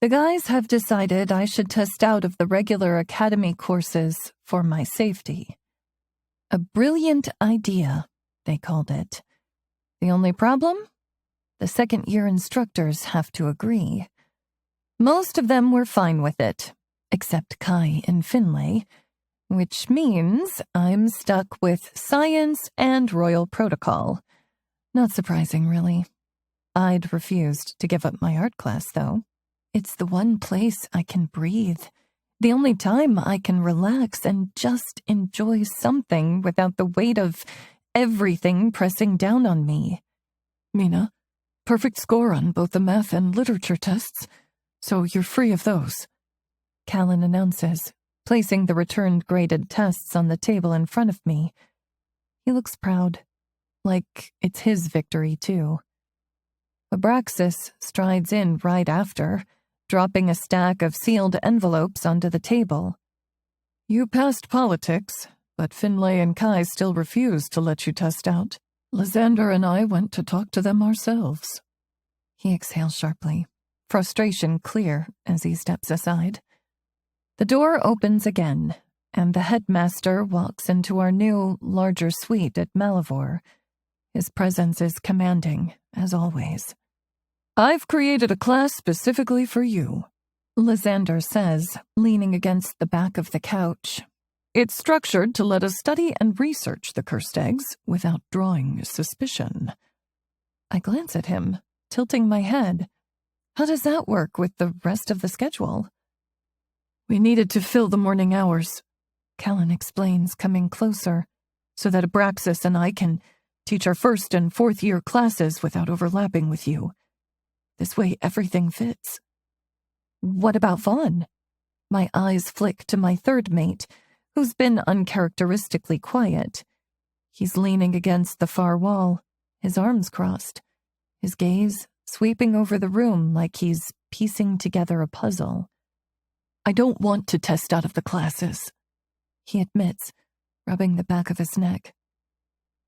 The guys have decided I should test out of the regular academy courses for my safety. A brilliant idea, they called it. The only problem? The second-year instructors have to agree. Most of them were fine with it, except Kai and Finlay, which means I'm stuck with science and royal protocol. Not surprising, really. I'd refused to give up my art class, though. It's the one place I can breathe, the only time I can relax and just enjoy something without the weight of everything pressing down on me. Mina, perfect score on both the math and literature tests, so you're free of those, Callan announces, placing the returned graded tests on the table in front of me. He looks proud, like it's his victory, too. Abraxas strides in right after, dropping a stack of sealed envelopes onto the table. You passed politics, but Finlay and Kai still refused to let you test out. Lysander and I went to talk to them ourselves. He exhales sharply, frustration clear as he steps aside. The door opens again, and the headmaster walks into our new, larger suite at Malivore. His presence is commanding, as always. I've created a class specifically for you, Lysander says, leaning against the back of the couch. It's structured to let us study and research the cursed eggs without drawing suspicion. I glance at him, tilting my head. How does that work with the rest of the schedule? We needed to fill the morning hours, Callan explains, coming closer, so that Abraxas and I can teach our first and fourth year classes without overlapping with you. This way everything fits. What about Vaughn? My eyes flick to my third mate, who's been uncharacteristically quiet. He's leaning against the far wall, his arms crossed, his gaze sweeping over the room like he's piecing together a puzzle. I don't want to test out of the classes, he admits, rubbing the back of his neck.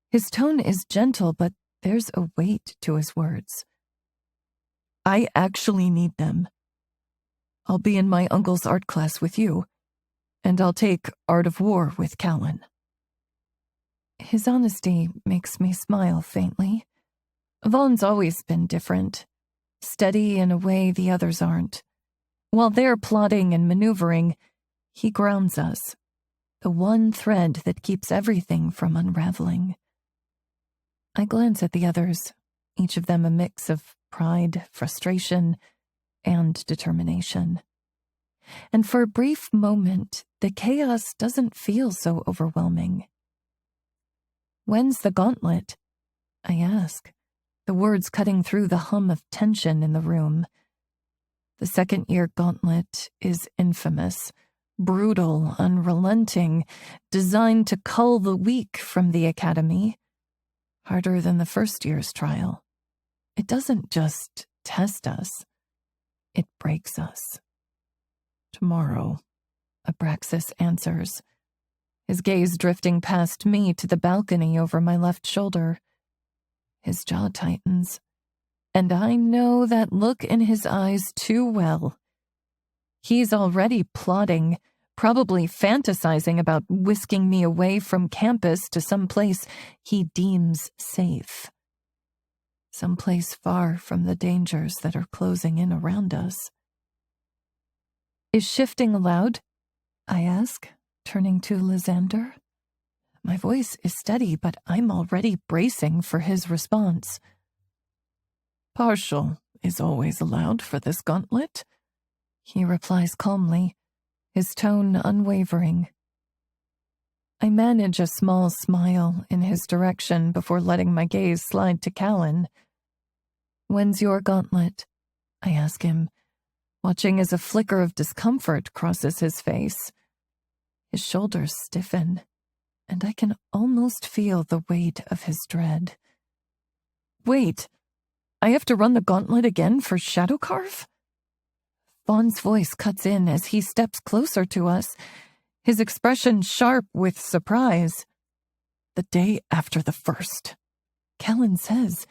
His tone is gentle, but there's a weight to his words. I actually need them. I'll be in my uncle's art class with you, and I'll take Art of War with Callan. His honesty makes me smile faintly. Vaughn's always been different, steady in a way the others aren't. While they're plotting and maneuvering, he grounds us, the one thread that keeps everything from unraveling. I glance at the others, each of them a mix of pride, frustration, and determination. And for a brief moment, the chaos doesn't feel so overwhelming. When's the gauntlet? I ask, the words cutting through the hum of tension in the room. The second-year gauntlet is infamous, brutal, unrelenting, designed to cull the weak from the academy. Harder than the first year's trial. It doesn't just test us, it breaks us. Tomorrow, Abraxas answers, his gaze drifting past me to the balcony over my left shoulder. His jaw tightens, and I know that look in his eyes too well. He's already plotting, probably fantasizing about whisking me away from campus to some place he deems safe. Someplace far from the dangers that are closing in around us. Is shifting allowed? I ask, turning to Lysander. My voice is steady, but I'm already bracing for his response. Partial is always allowed for this gauntlet, he replies calmly, his tone unwavering. I manage a small smile in his direction before letting my gaze slide to Callan. When's your gauntlet? I ask him, watching as a flicker of discomfort crosses his face. His shoulders stiffen, and I can almost feel the weight of his dread. Wait, I have to run the gauntlet again for Shadowcarve? Vaughn's voice cuts in as he steps closer to us, his expression sharp with surprise. The day after the first, Callan says,